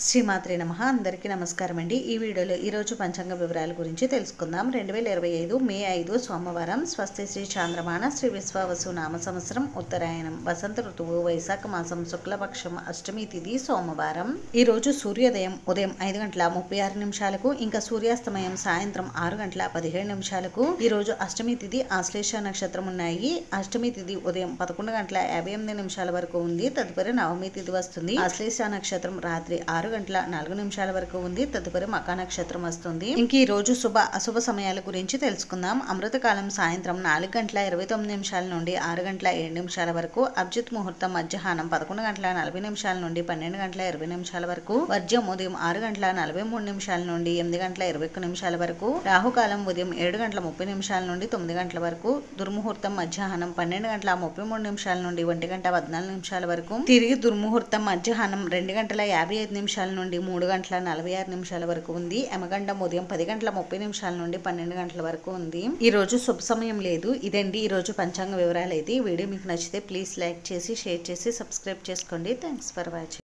శ్రీమాత్రే నమః. అందరికీ నమస్కారం అండి. ఈ వీడియోలో ఈరోజు పంచాంగ వివరాల గురించి తెలుసుకుందాం. 2025 మే 5 సోమవారం. స్వస్తి శ్రీ చాంద్రమాన శ్రీ విశ్వావసు నామ సంవత్సరం ఉత్తరాయణం వసంత ఋతువు వైశాఖ మాసం శుక్లపక్షం అష్టమి తిథి సోమవారం. ఈ రోజు సూర్యోదయం ఉదయం 5:36 ఇంకా సూర్యాస్తమయం సాయంత్రం 6:17 ఈ రోజు అష్టమి తిథి ఆశ్లేష నక్షత్రం ఉన్నాయి. అష్టమి తిథి ఉదయం 11:58 వరకు ఉంది. తదుపరి నవమి తిథి వస్తుంది. ఆశ్లేష నక్షత్రం రాత్రి 6:04 వరకు ఉంది. తదుపరి మకా నక్షత్రం వస్తుంది. ఇంక ఈ రోజు శుభ అశుభ సమయాల గురించి తెలుసుకుందాం. అమృతకాలం సాయంత్రం 4:29 నుండి 6:07 వరకు. అభిజిత్ ముహూర్తం మధ్యాహ్నం 11:40 నుండి 12:20 వరకు. వర్జ్యం ఉదయం 6:43 నుండి 8:21 వరకు. రాహుకాలం ఉదయం 7:30 నుండి 9 వరకు. దుర్ముహూర్తం మధ్యాహ్నం 12:33 నుండి 1:14 వరకు. తిరిగి దుర్ముహూర్తం మధ్యాహ్నం 2:55 నుండి 3:46 వరకు ఉంది. యమగండం ఉదయం 10:30 నుండి 12 వరకు ఉంది. ఈ రోజు శుభ సమయం లేదు. ఇదండి ఈ రోజు పంచాంగ వివరాలు అయితే. ఈ వీడియో మీకు నచ్చితే ప్లీజ్ లైక్ చేసి షేర్ చేసి సబ్స్క్రైబ్ చేసుకోండి. Thanks for watching.